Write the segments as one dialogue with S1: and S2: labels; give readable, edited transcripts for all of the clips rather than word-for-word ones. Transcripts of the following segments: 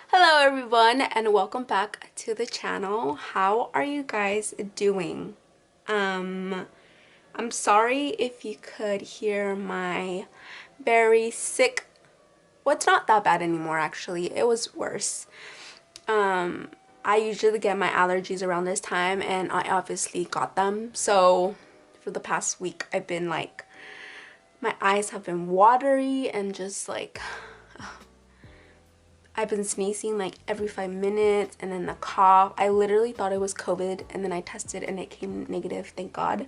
S1: Hello everyone and welcome back to the channel. How are you guys doing? I'm sorry if you could hear my very sick, well, it's not that bad anymore actually. It was worse. I usually get my allergies around this time and I obviously got them. So for the past week I've been like, my eyes have been watery and just like I've been sneezing like every 5 minutes, and then the cough. I literally thought it was COVID, and then I tested and it came negative, thank God.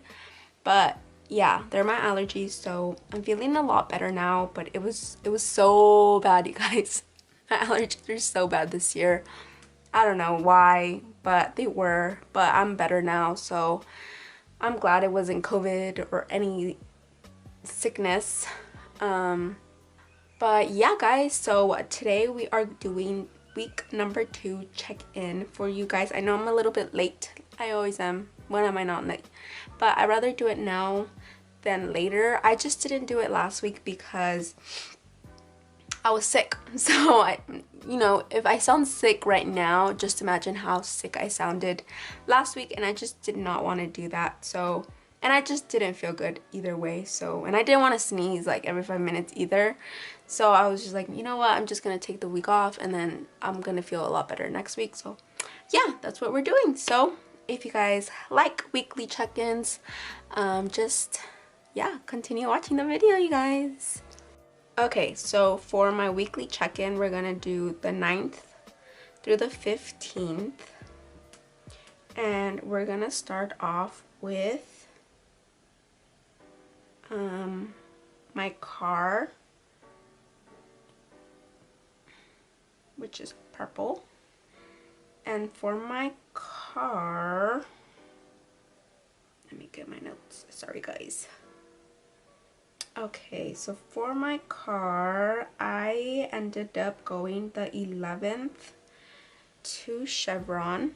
S1: But yeah, they're my allergies, so I'm feeling a lot better now, but it was so bad, you guys. My allergies are so bad this year. I don't know why, but they were, but I'm better now, so I'm glad it wasn't COVID or any sickness. But yeah guys, so today we are doing week number 2 check-in for you guys. I know I'm a little bit late. I always am. When am I not late? But I'd rather do it now than later. I just didn't do it last week because I was sick. So if I sound sick right now, just imagine how sick I sounded last week, and I just did not want to do that. So, and I just didn't feel good either way. So, and I didn't want to sneeze like every 5 minutes either. So I was just like, you know what, I'm just gonna take the week off and then I'm gonna feel a lot better next week. So yeah, that's what we're doing. So if you guys like weekly check-ins, yeah, continue watching the video, you guys. Okay, so for my weekly check-in, we're gonna do the 9th through the 15th. And we're gonna start off with my car, which is purple. And for my car, let me get my notes, sorry guys. Okay, so for my car, I ended up going the 11th to Chevron.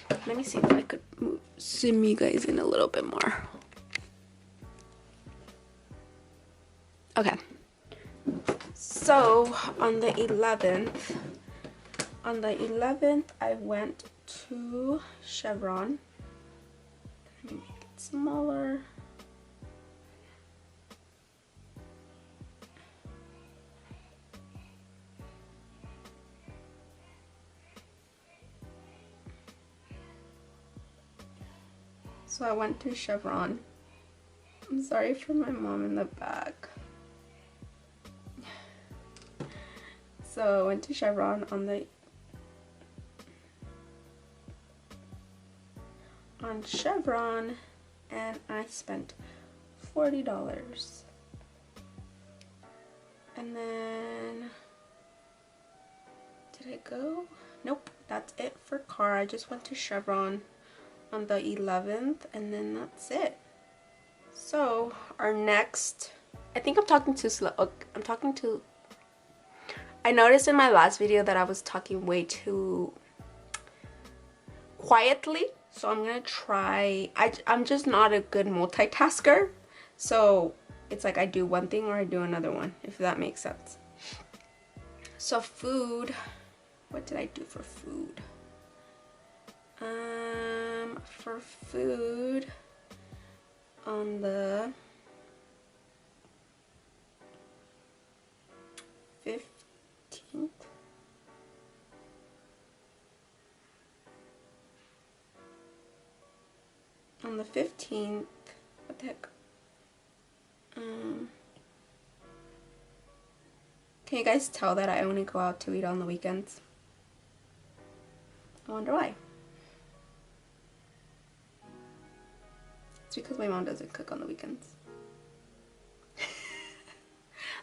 S1: Let me see if I could zoom you guys in a little bit more. Okay, so on the 11th I went to Chevron. Let me make it smaller. So I went to Chevron. I'm sorry for my mom in the back. So I went to Chevron on Chevron, and I spent $40. And then did I go? Nope, that's it for car. I just went to Chevron on the 11th, and then that's it. So our next, I think I'm talking too slow. I noticed in my last video that I was talking way too quietly, so I'm gonna try. I'm just not a good multitasker, so it's like I do one thing or I do another one, if that makes sense. So food, what did I do for food? For food, on the 15th, what the heck? Can you guys tell that I only go out to eat on the weekends? I wonder why. It's because my mom doesn't cook on the weekends.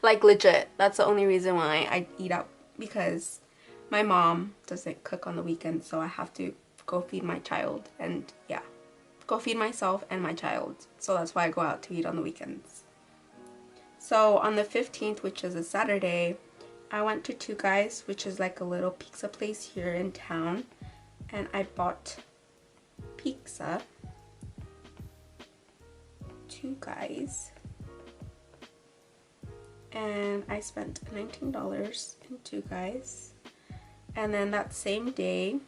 S1: Like legit, that's the only reason why I eat out, because my mom doesn't cook on the weekends, so I have to go feed my child, and yeah, go feed myself and my child. So that's why I go out to eat on the weekends. So on the 15th, which is a Saturday, I went to Two Guys, which is like a little pizza place here in town, and I bought pizza. Two Guys. and I spent $19 in two guys. And then that same day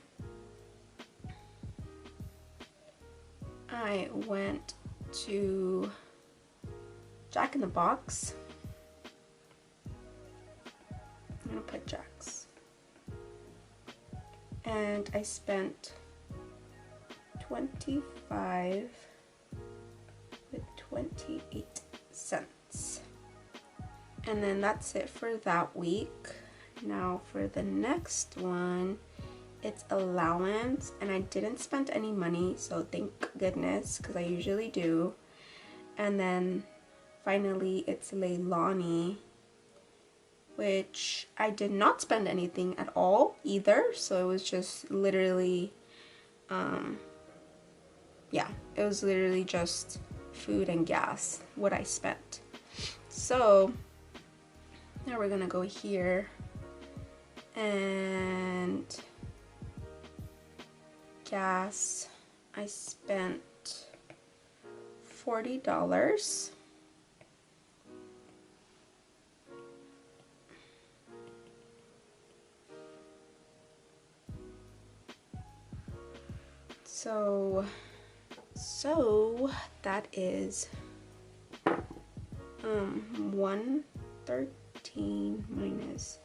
S1: I went to Jack in the Box. I'm gonna put Jack's, and I spent $25 with 28 cents. And then that's it for that week. Now for the next one, it's allowance, and I didn't spend any money, so thank goodness, because I usually do. And then finally it's Leilani, which I did not spend anything at all either, so it was just literally yeah, it was literally just food and gas what I spent. So now we're gonna go here, and gas, I spent $40. So that is 113 minus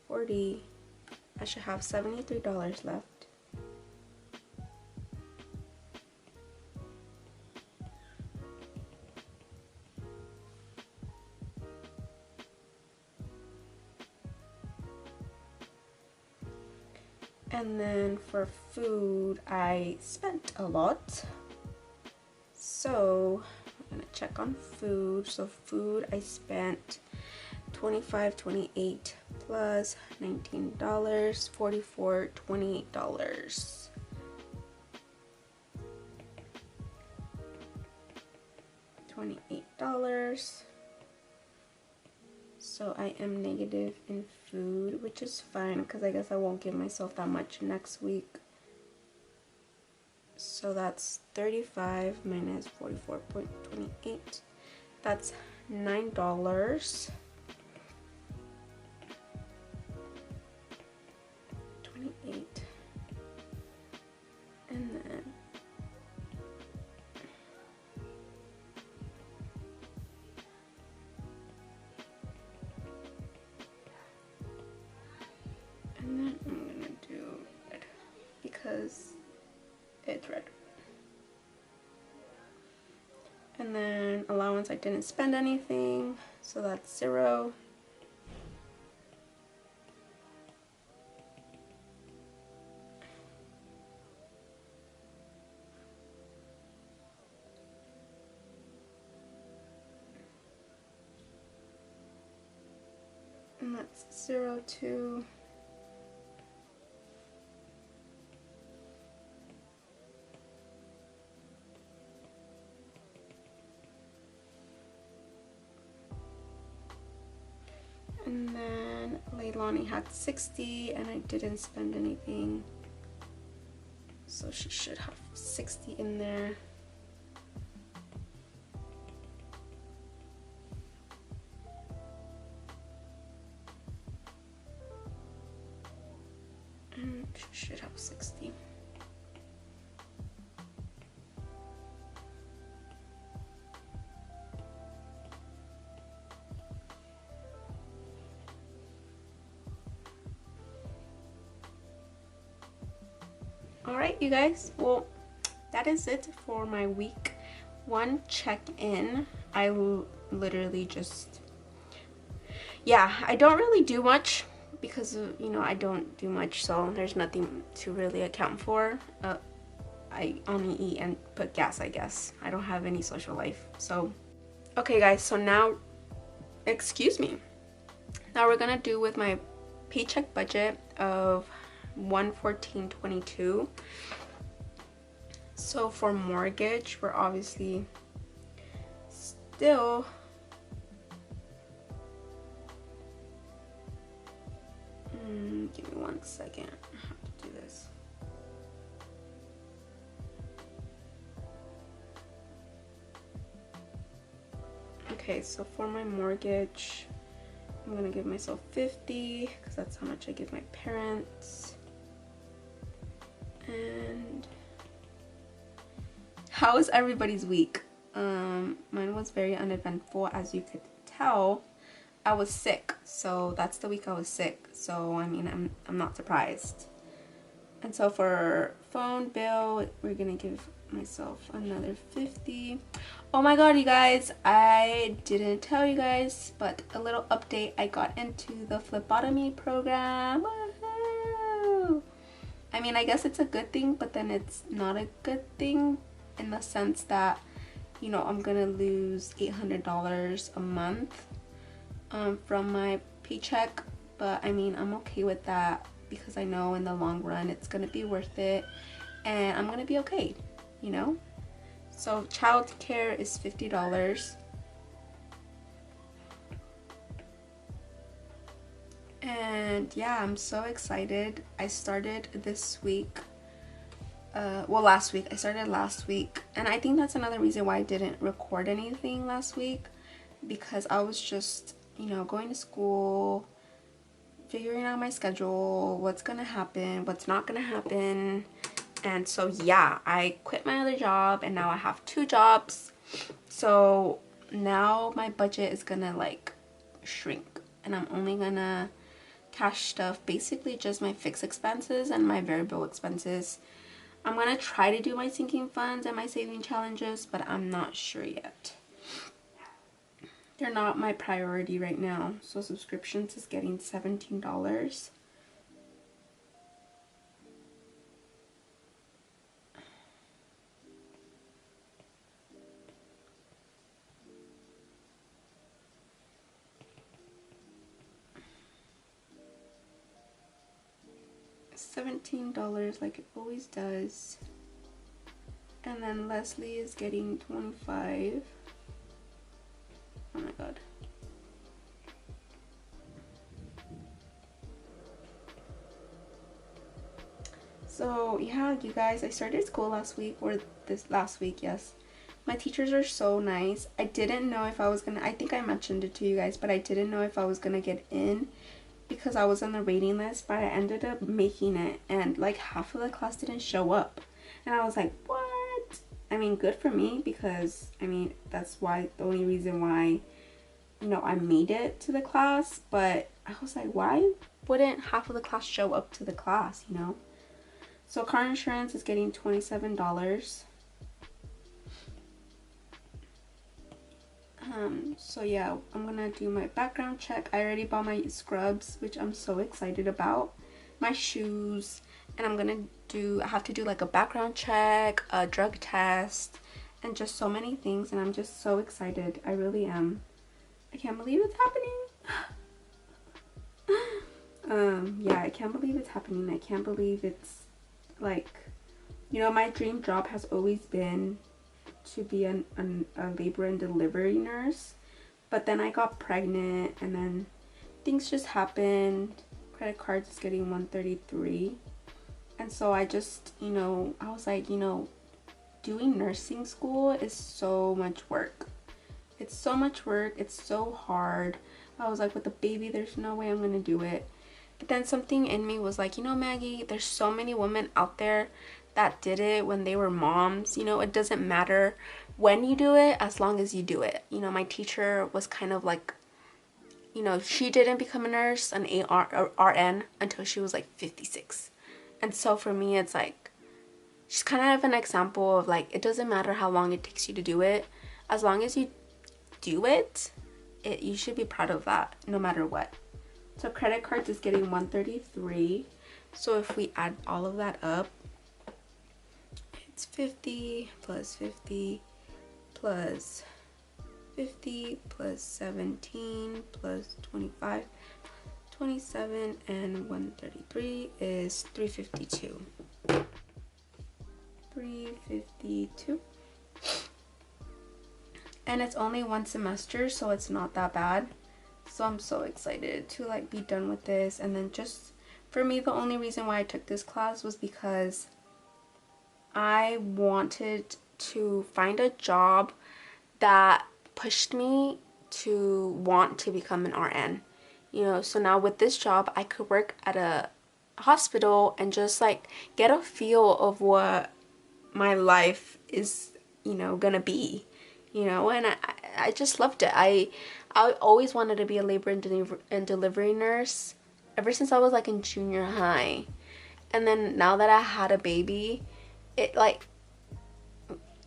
S1: 40. I should have $73 left. And then for food, I spent a lot. So I'm gonna check on food. So food, I spent $25, $28 plus $19, $44, $28. $28. So I am negative in food, which is fine because I guess I won't give myself that much next week. So that's 35 minus 44.28. That's $9. 28. And then I'm gonna do red because it's red. And then allowance, I didn't spend anything, so that's 0. And that's 0, 2. And then Leilani had 60 and I didn't spend anything. So she should have 60 in there. And she should have 60. Alright, you guys, well, that is it for my week 1 check-in. I literally just, yeah, I don't really do much because, you know, I don't do much, so there's nothing to really account for. I only eat and put gas, I guess. I don't have any social life, so. Okay, guys, so now, excuse me. Now we're gonna do with my paycheck budget of $114.22. So for mortgage, we're obviously still give me 1 second. I have to do this. Okay, so for my mortgage, I'm gonna give myself 50 because that's how much I give my parents. And how was everybody's week? Mine was very uneventful. As you could tell, I was sick, so that's the week I was sick. So I mean, I'm not surprised. And so for phone bill, we're gonna give myself another 50. Oh my god, you guys, I didn't tell you guys, but a little update. I got into the phlebotomy program. Woohoo! I mean, I guess it's a good thing, but then it's not a good thing in the sense that, you know, I'm gonna lose $800 a month from my paycheck. But I mean, I'm okay with that because I know in the long run it's gonna be worth it and I'm gonna be okay, you know? So child care is $50. And yeah, I'm so excited. I started this week, well, last week. I started last week, and I think that's another reason why I didn't record anything last week, because I was just, you know, going to school, figuring out my schedule, what's gonna happen, what's not gonna happen. And so yeah, I quit my other job and now I have 2 jobs. So now my budget is gonna like shrink, and I'm only gonna cash stuff, basically just my fixed expenses and my variable expenses. I'm gonna try to do my sinking funds and my saving challenges, but I'm not sure yet. They're not my priority right now. So subscriptions is getting $17. $17 like it always does. And then Leslie is getting 25. Oh my god. So yeah, you guys, I started school last week, or this last week, yes. My teachers are so nice. I didn't know if I was gonna, I think I mentioned it to you guys, but I didn't know if I was gonna get in because I was on the waiting list, but I ended up making it, and like half of the class didn't show up. And I was like, what? I mean, good for me, because I mean, that's why, the only reason why, you know, I made it to the class. But I was like, why wouldn't half of the class show up to the class, you know? So car insurance is getting $27. So yeah, I'm gonna do my background check. I already bought my scrubs, which I'm so excited about, my shoes, and I have to do like a background check, a drug test, and just so many things, and I'm just so excited. I really am. I can't believe it's happening. Yeah, I can't believe it's happening. I can't believe it's like, you know, my dream job has always been to be a labor and delivery nurse, but then I got pregnant and then things just happened. Credit cards is getting 133, and so I just, you know, I was like, you know, doing nursing school is so much work. It's so much work. It's so hard. I was like, with the baby, there's no way I'm gonna do it. But then something in me was like, you know, Maggie, there's so many women out there that did it when they were moms. You know, it doesn't matter when you do it as long as you do it. You know, my teacher was kind of like, you know, she didn't become a nurse, an RN, until she was like 56. And so for me, it's like, she's kind of an example of like, it doesn't matter how long it takes you to do it. As long as you do it, you should be proud of that no matter what. So credit cards is getting 133. So if we add all of that up, it's 50 plus 50 plus 50 plus 17 plus 25, 27, and 133 is 352. 352. And it's only one semester, so it's not that bad. So I'm so excited to like be done with this. And then just for me, the only reason why I took this class was because I wanted to find a job that pushed me to want to become an RN. you know. So now with this job, I could work at a hospital and just like get a feel of what my life is, you know, gonna be, you know. And I just loved it. I always wanted to be a labor and delivery nurse ever since I was like in junior high. And then now that I had a baby, it like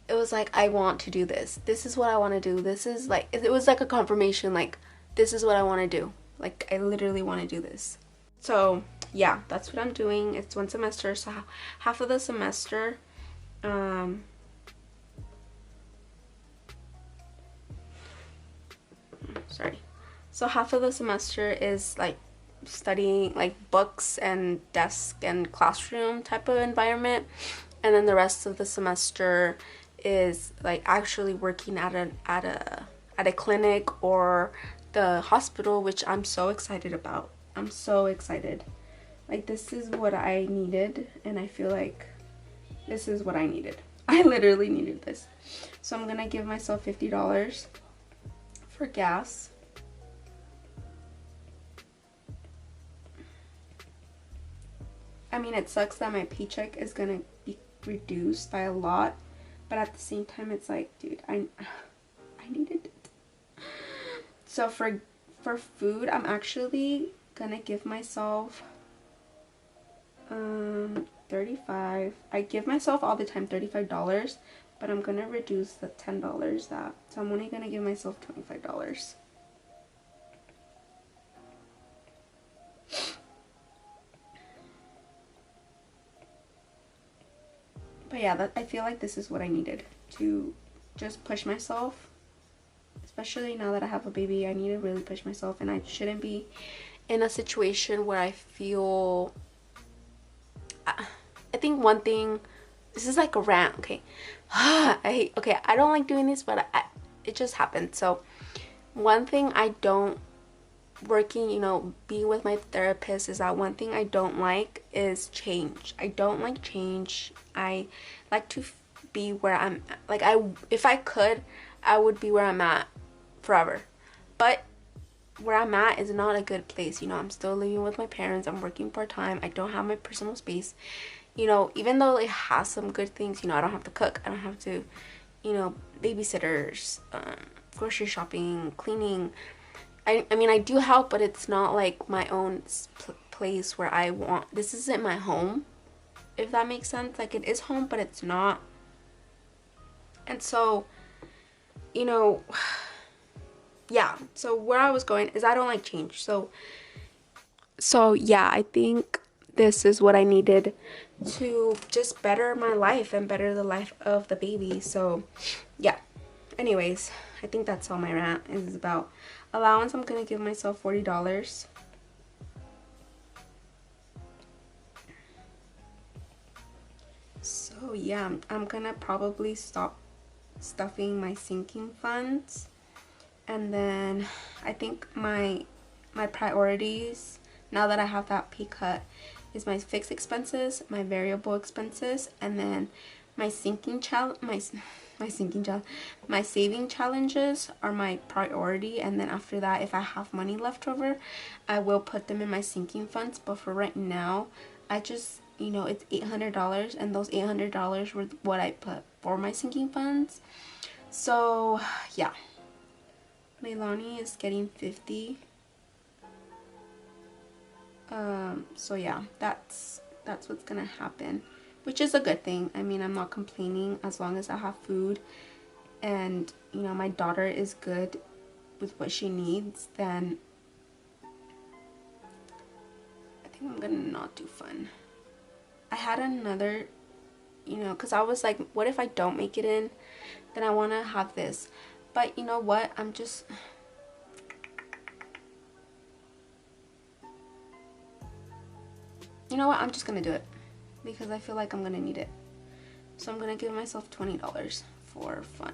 S1: it was like, I want to do this. This is what I want to do. This is like, it was like a confirmation, like, this is what I want to do. Like, I literally want to do this. So yeah, that's what I'm doing. It's one semester, so half of the semester, sorry. So half of the semester is like studying like books and desk and classroom type of environment, and then the rest of the semester is like actually working at a clinic or the hospital, which I'm so excited about. I'm so excited. Like, this is what I needed, and I feel like this is what I needed. I literally needed this. So I'm gonna give myself $50 for gas. I mean, it sucks that my paycheck is gonna be reduced by a lot, but at the same time, it's like, dude, I needed it. So for food, I'm actually gonna give myself 35. I give myself all the time $35, but I'm gonna reduce the $10 that, so I'm only gonna give myself $25. But yeah, I feel like this is what I needed to just push myself, especially now that I have a baby. I need to really push myself, and I shouldn't be in a situation where I feel, I think one thing, this is like a rant, okay? Okay, I don't like doing this, but it just happened. So one thing I don't, working, you know, being with my therapist, is that one thing I don't like is change. I don't like change. I like to be where I'm, like, if I could, I would be where I'm at forever. But where I'm at is not a good place, you know. I'm still living with my parents. I'm working part-time. I don't have my personal space, you know. Even though it has some good things, you know, I don't have to cook, I don't have to, you know, babysitters, grocery shopping, cleaning. I mean, I do help, but it's not like my own place where I want. This isn't my home, if that makes sense. Like, it is home, but it's not. And so, you know, yeah. So where I was going is I don't like change. So yeah, I think this is what I needed to just better my life and better the life of the baby. So yeah. Anyways, I think that's all my rant is about. Allowance, I'm gonna give myself $40. So yeah, I'm gonna probably stop stuffing my sinking funds, and then I think my priorities, now that I have that pay cut, is my fixed expenses, my variable expenses, and then my saving challenges are my priority. And then after that, if I have money left over, I will put them in my sinking funds. But for right now, I just, you know, it's $800, and those $800 were what I put for my sinking funds. So yeah, Leilani is getting 50. So yeah, that's what's gonna happen, which is a good thing. I mean, I'm not complaining as long as I have food, and you know, my daughter is good with what she needs. Then I think I'm gonna not do fun. I had another, you know, because I was like, what if I don't make it in? Then I want to have this. But you know what, I'm just, you know what, I'm just gonna do it because I feel like I'm gonna need it. So I'm gonna give myself $20 for fun.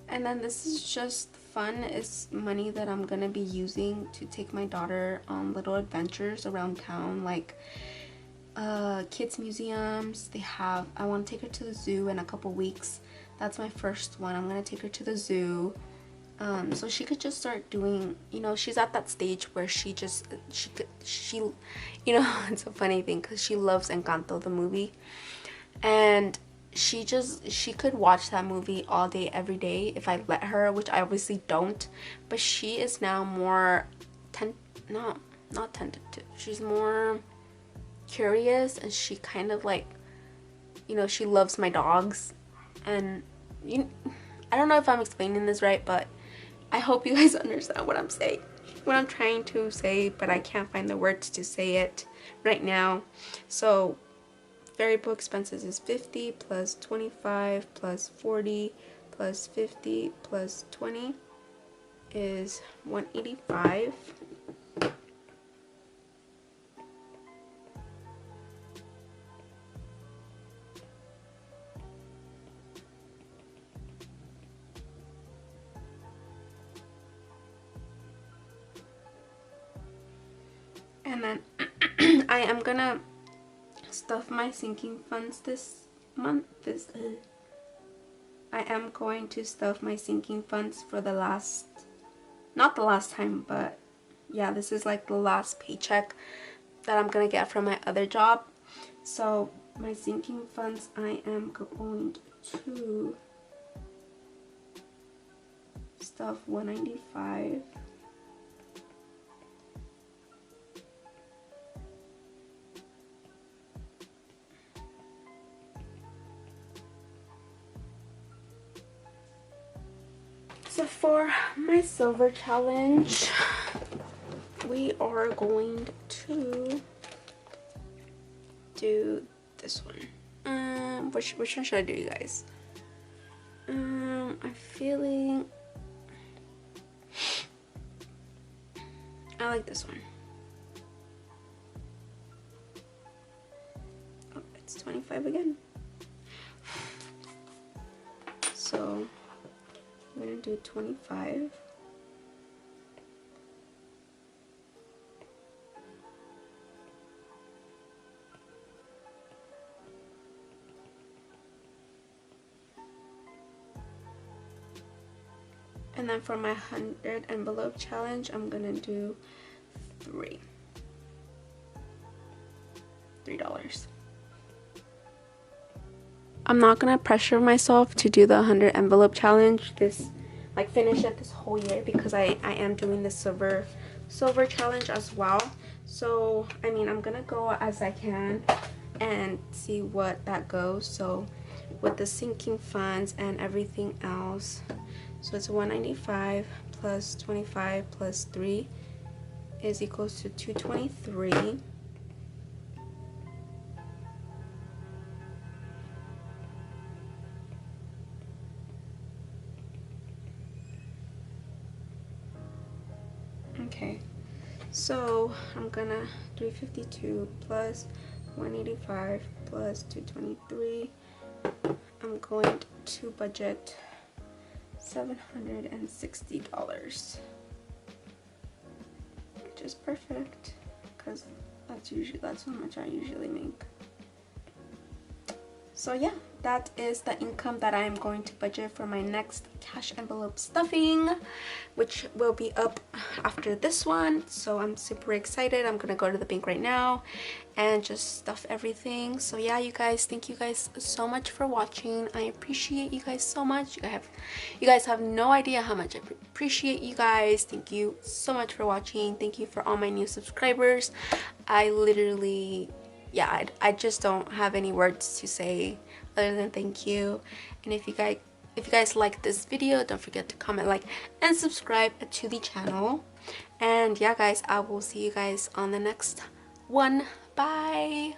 S1: And then this is just fun. It's money that I'm gonna be using to take my daughter on little adventures around town, like kids museums. I want to take her to the zoo in a couple weeks. That's my first one. I'm gonna take her to the zoo. So she could just start doing, you know, she's at that stage where she you know, it's a funny thing because she loves Encanto, the movie, and she could watch that movie all day every day if I let her, which I obviously don't. But she is now more not tentative, she's more curious, and she kind of like, you know, she loves my dogs. And I don't know if I'm explaining this right, but I hope you guys understand what I'm saying, what I'm trying to say, but I can't find the words to say it right now. So variable expenses is 50 plus 25 plus 40 plus 50 plus 20 is 185. And then I am gonna stuff my sinking funds this month. I am going to stuff my sinking funds for the last, not the last time, but yeah, this is like the last paycheck that I'm gonna get from my other job. So my sinking funds, I am going to stuff 195. So for my silver challenge, we are going to do this one. Which one should I do, you guys? I'm feeling, I like this one. Oh, it's 25 again. So I'm gonna do 25. And then for my 100 envelope challenge, I'm gonna do $3. I'm not gonna pressure myself to do the 100 envelope challenge finish it this whole year, because I am doing the silver challenge as well. So I mean, I'm gonna go as I can and see what that goes. So with the sinking funds and everything else, so it's 195 plus 25 plus 3 is equals to 223. Okay, so I'm gonna 352 plus 185 plus 223. I'm going to budget $760, which is perfect because that's how much I usually make. So yeah, that is the income that I am going to budget for my next cash envelope stuffing, which will be up after this one. So I'm super excited. I'm gonna go to the bank right now and just stuff everything. So yeah, you guys, thank you guys so much for watching. I appreciate you guys so much. You guys have no idea how much I appreciate you guys. Thank you so much for watching. Thank you for all my new subscribers. I literally, yeah, I just don't have any words to say other than thank you. And if you guys like this video, don't forget to comment, like, and subscribe to the channel. And yeah guys, I will see you guys on the next one. Bye.